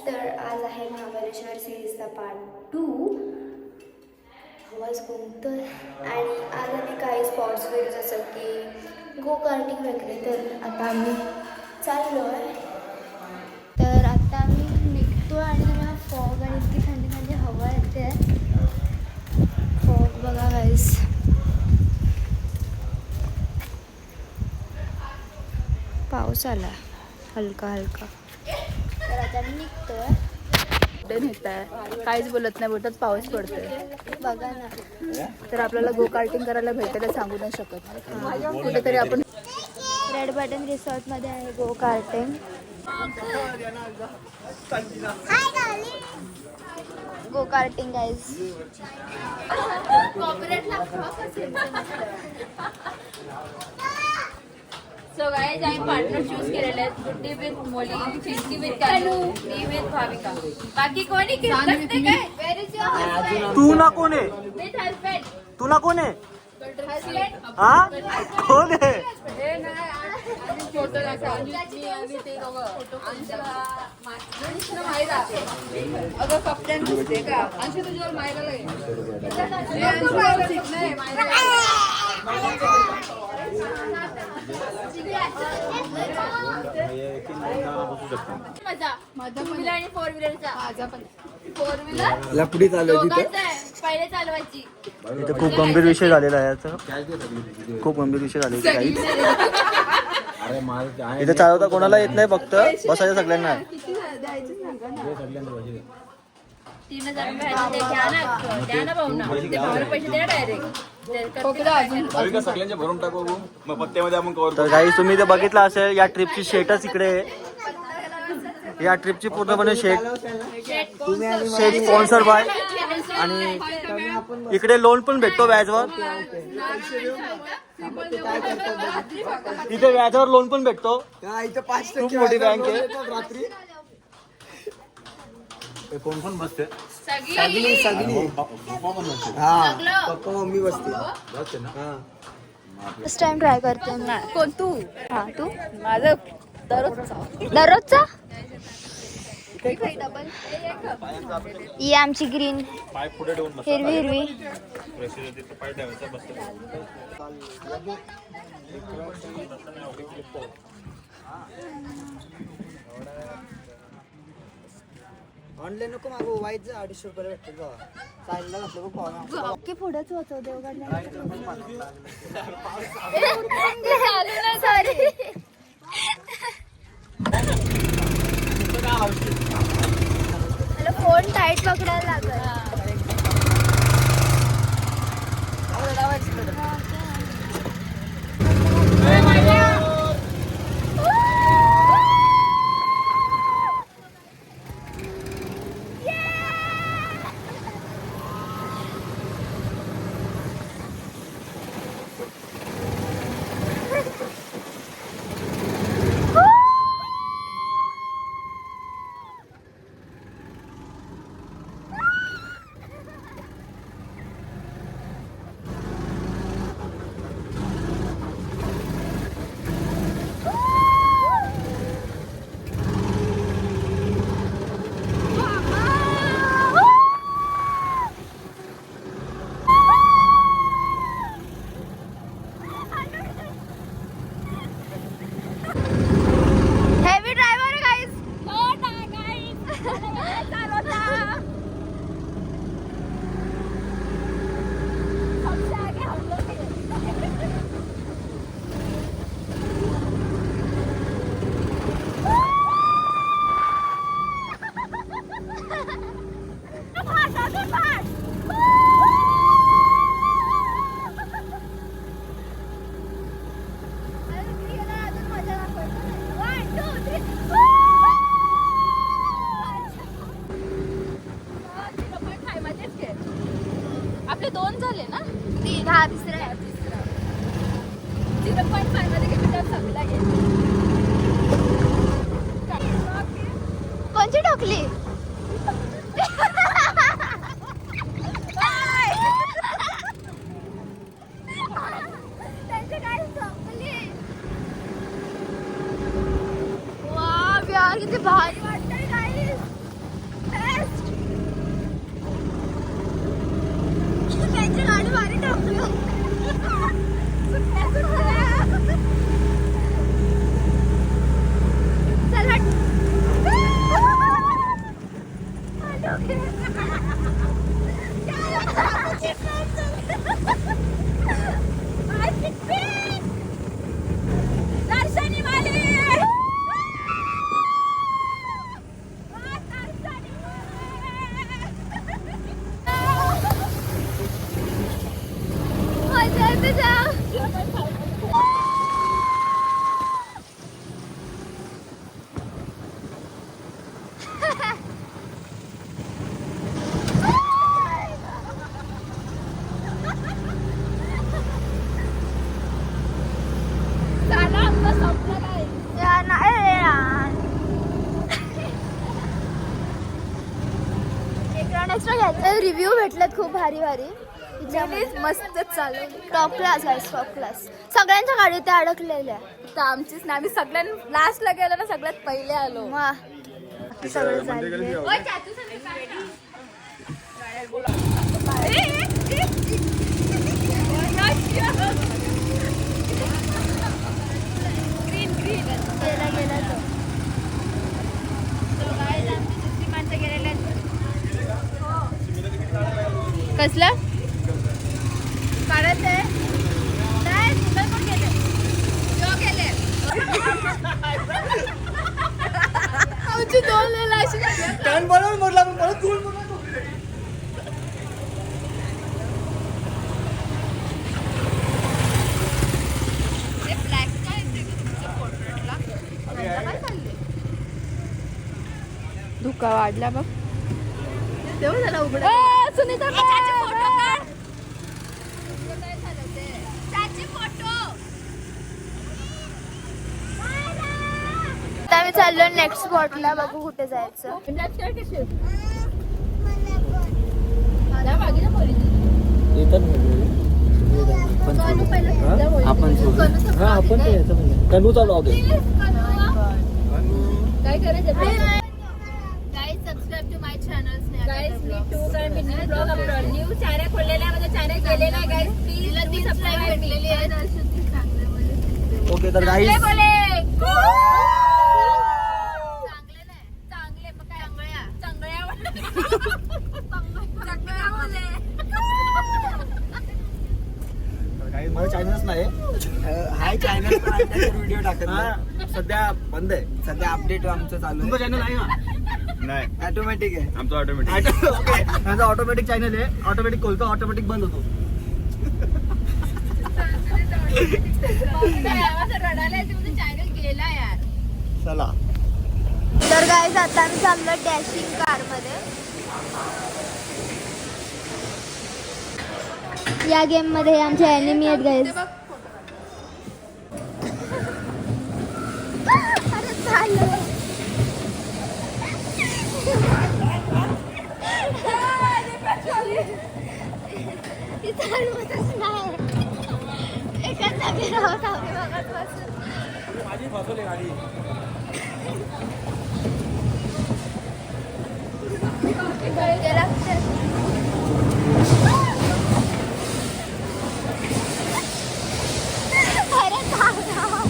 तर आज आहे महाबळेश्वर सिरीजचा पार्ट 2. आवाज कोणतं आणि आज आम्ही काही स्पॉट्स वगैरे जसं की गो कार्टिंग वगैरे. तर आता आम्ही चाललो आहे. तर आता आम्ही निघतो आणि तुम्हाला फॉग आणि इतकी थंडी थंडी हवा येते. फॉग बघा गाईस. पाऊस आला हलका हलका. तर आता मी निघतोय. काहीच बोलत नाही, बोलतात पाऊस पडतोय. बघा ना. तर आपल्याला गो कार्टिंग करायला भेटायला सांगू नाही शकत. कुठेतरी आपण रेड बटन रिसॉर्टमध्ये आहे go karting. Go karting guys. So guys आम्ही पार्टनर चूज केलेले आहेत. गुड्डी विथ मोली, फिस्की विथ कानू, मी विथ भाविका. बाकी कोणी करते काय? Where is your husband? तू ना कोण आहे? With husband. तू ना कोण आहे? हस्बंड. हा कोण आहे? हे नाही आणि फोटो दाखव. मी आणि ते दोघं अंशला मायरा. अगं कपड्यान दिसते का? अंश तुझ्यावर मायरा मजा टू व्हीलर आणि फोर व्हीलरचा. माझा पण फोर व्हीलर लपडी चालू आहे तिथे. पहिले चालवायची. इथे खूप गंभीर विषय झालेला आहे याचा. खूप गंभीर विषय झालेला आहे. इथे चालवता कोणाला येत नाही, फक्त बसायचं सगळ्यांना. 3000 रुपये घ्या ना, द्या ना भाऊ ना. ते भावाला पैसे द्या डायरेक्ट. सगळ्यांचे भरून टाकू मग पत्त्यामध्ये आपण कव्हर. तर काही तुम्ही ते बघितलं असेल, या ट्रिपची शेटच इकडे आहे. या ट्रिपची पूर्णपणे शेट स्पॉन्सर बाय. आणि इकडे लोन पण भेटतो व्याजवर. इथे व्याजावर लोन पण भेटतो. खूप मोठी बँक आहे. कोण कोण बसते? सगळी पप्पा मम्मी बसते. फर्स्ट टाइम ट्राय करते मी. कोण तू? हा तू? माझं दररोजचा. दररोजचा. ही आमची ग्रीन पाय पुढे ठेवून बस. हिरवी हिरवी. पाय ठेवायचा बसते. ऑनलाईन नको मागू. वाईट जा 250 रुपये भेटतील बाबा. चालला घातलं बघ. की पुढेच होतो देवगडला. सॉरी. मला फोन टाईट पकडायला लागला. Heavy driver guys. आपले 2 झाले ना. 3 हा तिसरा आहे. 0.5 मध्ये किती सगळा घे. कोणची ठोकली? किती भारी वाटतंय गाईस. चल हट. दर्शनी वाली मजा येते जाम. रिव्ह्यू भेटलेत खूप भारी भारी. मस्तच चालू. टॉप क्लास आहे, टॉप क्लास. सगळ्यांच्या गाडीत त्या अडकलेल्या. तर आमचीच ना, आम्ही सगळ्यात लास्टला गेलो ना, सगळ्यात पहिले आलो. वा सगळं चालले. गेला गेला तो. कसलं काढत आहे? नाही, तुला पण गेले. तो गेले. आमची दोन लेला अशी टर्न बरोबर मोडला पण परत गोल मोडला. ब्लॅक काय तुमच्या पोर्ट्रेटला काय चालले? धुका वाढला बघ. तेव्हा झाला उघडा. सुनीता फोटो काढ. काय झालं ते? चाची फोटो. आता आम्ही चाललो नेक्स्ट स्पॉटला. बघू कुठे जायचं. कनू चालू होते. काय करायचं? Guys subscribe to my channel. Guys मी टू काय मी new blog upload new channel खोललेला आहे. माझा चॅनल केलेला आहे गाइस. प्लीज ती सबस्क्राइब भेटलेली आहे. ओके तर गाईस चांगले नाही चांगले मग काय चांगळ्या काही माझं चॅनलच नाही. हाय चॅनल व्हिडिओ टाकत नाही. सध्या बंद आहे. सध्या अपडेट आमचं चालू तुमचं चॅनल आहे ना? नाही आहे ऑटोमॅटिक आहे. आमचं ऑटोमॅटिक. ओके माझं ऑटोमॅटिक चॅनल आहे. ऑटोमॅटिक खोलतो, ऑटोमॅटिक बंद होतो. रडायला तुमचं चॅनल गेला यार. चला तर गाईज आता आम्ही चाललो डॅशिंग कार मध्ये. या गेम मध्ये आमचे एनिमी आहेत गाईज. अरे चाललो. ती चालवतच नाही. एकाच जागी राहत आम्ही बघत माझी फसवली गाडी. अरे चालव.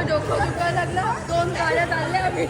डोकं दुखायला लागलं. 2 गाड्या चालल्या आम्ही.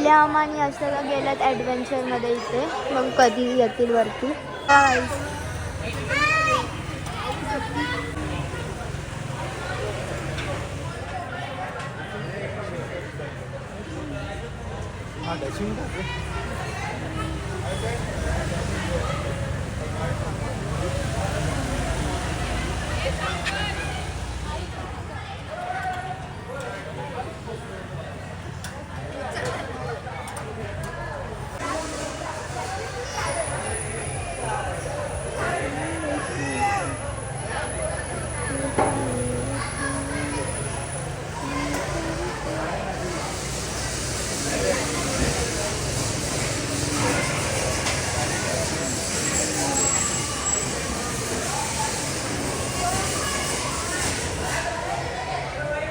विल्याम आणि असं गेल्यात ॲडव्हेंचरमध्ये इथे. मग कधी येतील वरती.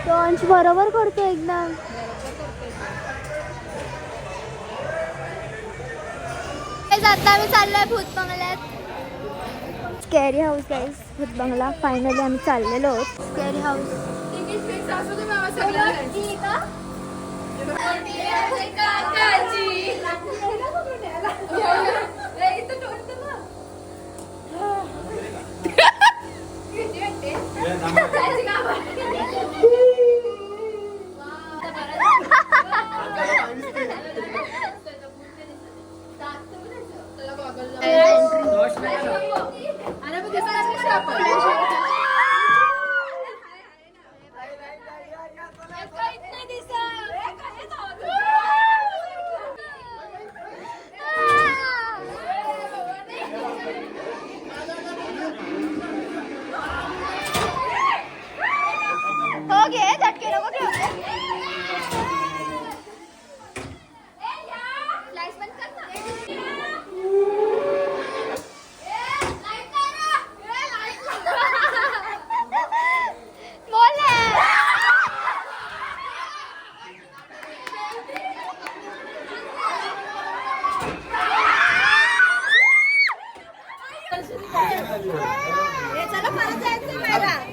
तो अंश बरोबर करतो एकदम. आता आम्ही चाललोय भूत बंगल्यात. स्कॅरी हाऊस गाईस, भूत बंगला. फायनली आम्ही चाललेलो आहोत स्कॅरी हाऊस.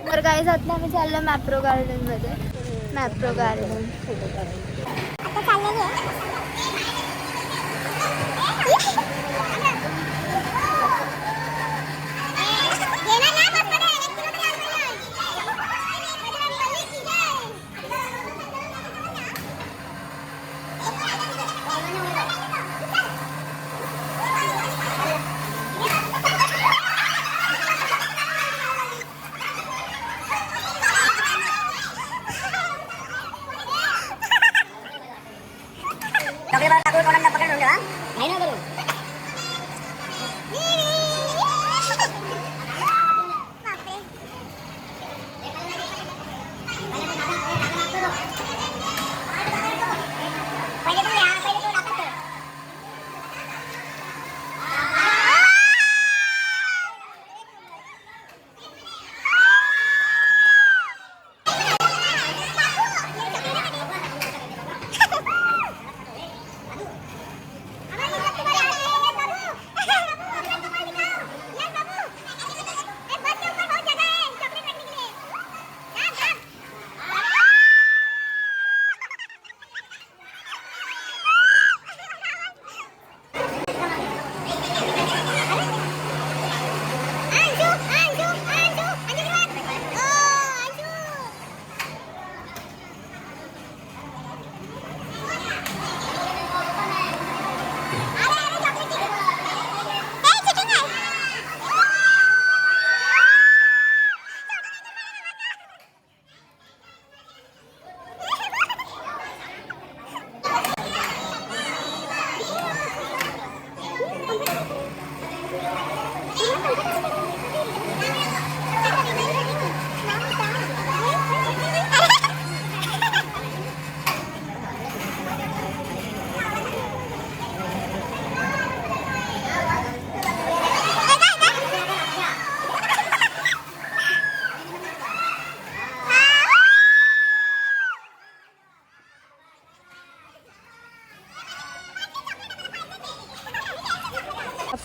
तर काय आता आम्ही चाललो मॅप्रो गार्डन मध्ये. मॅप्रो गार्डन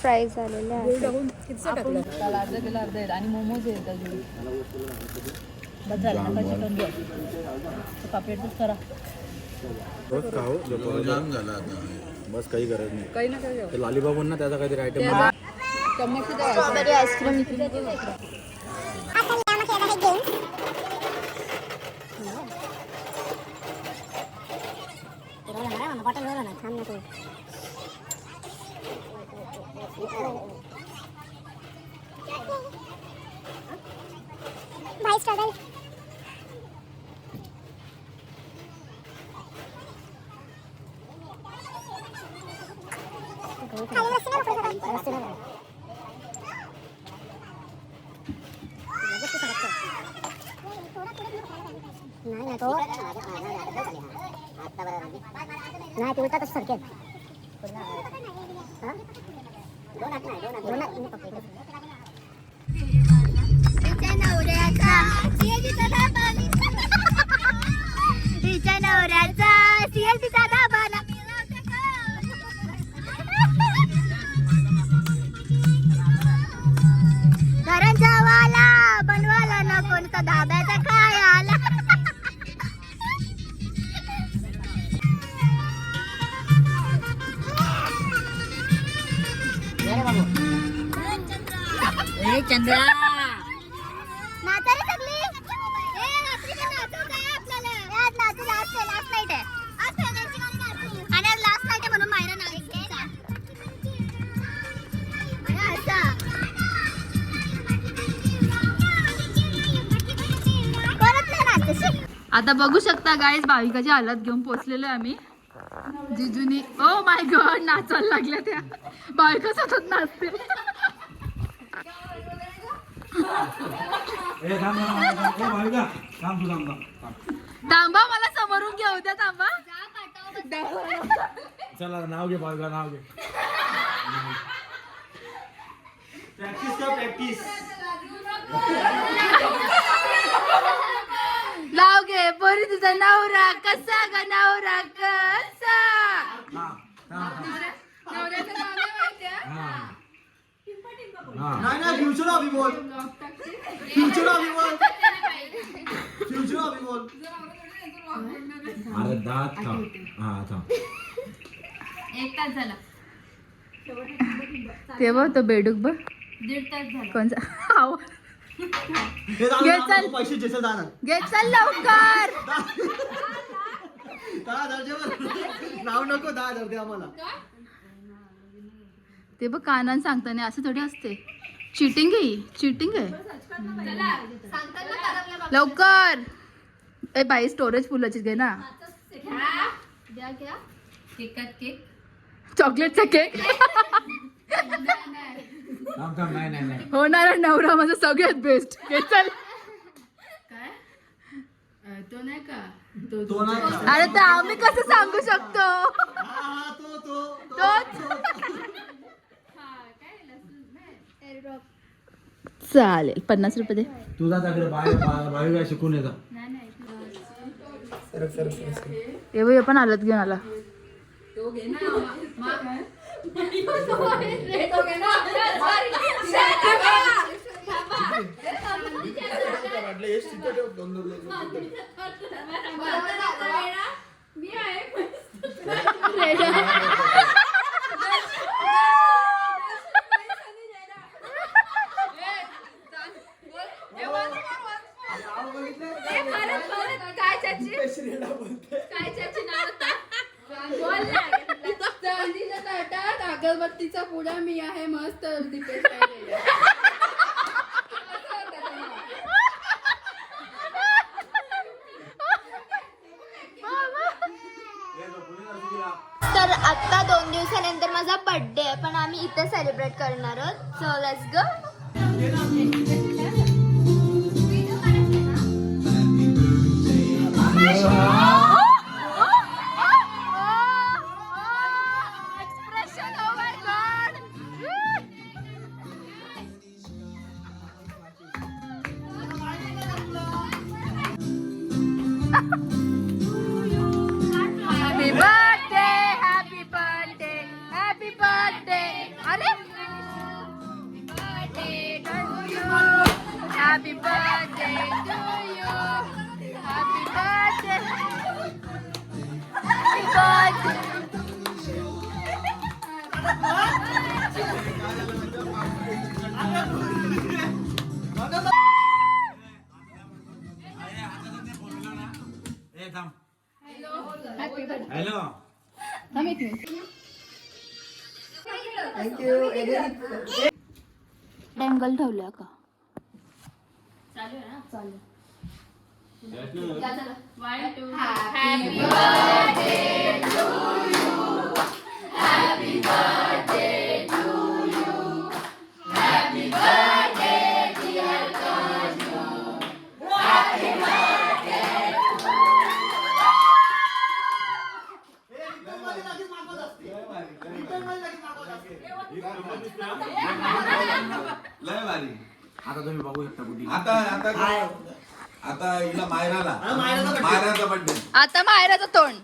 फ्राईज आलेले आहेत. आणि मोमोज आहेत अजून. बस झालं नका चिकन घेऊ पापलेटच करा रोज खाऊ जाम झाला आता बस काही गरज नाही काही ना काही लॉलीपॉप ना त्याचा काहीतरी आयटम स्ट्रॉबेरी आईस्क्रीम भाई स्ट्रगल नाही तो नाही ते उलटा तसं सरकेल तिच्या नवऱ्याचा सीएलपीचा दाबाला घरांच्या वाला बनवायला नको नुसता धाब्याचा काय आला चंद्रा नाचा रे सगळी रात्री पण नाचू काय आपल्याला आज नाचू लास्ट नाईट आहे आज सगळ्यांची गाणी नाचू आणि आज लास्ट नाईट आहे म्हणून मायरा नाचते आता बघू शकता गाईज भाविकाची हालत घेऊन पोचलेलो आहे आम्ही जिजूनी ओ माय गॉड नाचायला लागल्या त्या भाविका सतत नाचते थांबा मला समोरून घेऊ द्या थांबा चला नाव घे भाविका नाव घे नाव घे बरी तुझा नवरा कसा ग नवरा कसा नवऱ्याचं नाव नाही माहिती नाही फ्युचर अभि बोल फ्युचर अभि बोल फ्युचर अभि बोल अरे दात था एक तास झाला तेव्हा तो बेडूक बघ 1.5 तास झाला कोणचा आवाज घे चल पैसे जेसे जाणार घे चल लवकर 10,000 नाव नको 10,000 दे आम्हाला ते बघ कानान सांगताना असं थोडी असते चिटिंग आहे चिटिंग आहे लवकर ए बाई स्टोरेज फुलाचीच घे ना चॉकलेटचा केक नाही होणारा नवरा माझा सगळ्यात बेस्ट घे चल तो नाही का अरे तर आम्ही कसं सांगू शकतो चालेल 50 रुपये दे तुझा त्याकडे भाविका शिकून येतात हे पण हालत घेऊन आला अगरबत्तीचा पुडा मी आहे मस्त दीपेश तर आता 2 दिवसानंतर माझा बर्थडे आहे पण आम्ही इथे सेलिब्रेट करणार आहोत so let's go Happy birthday. अरे birthday to you. हॅलो डँगल ठेवल्या का चालू आहे ना चालेल. One, two, happy birthday to you. Happy birthday to you. Happy birthday dear Kaju. Happy birthday. लय भारी. आता तुम्ही बघू शकता कुठे आता आता काय आता हिला मायराला मायराचा बर्थडे आता मायराचं तोंड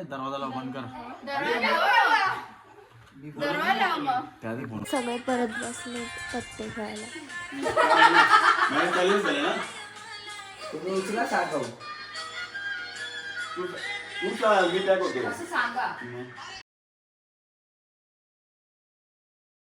दरवाजाला बंद कर सगळे परत बसले पत्ते खेळायला. तुम्ही उचला सागव. सांगा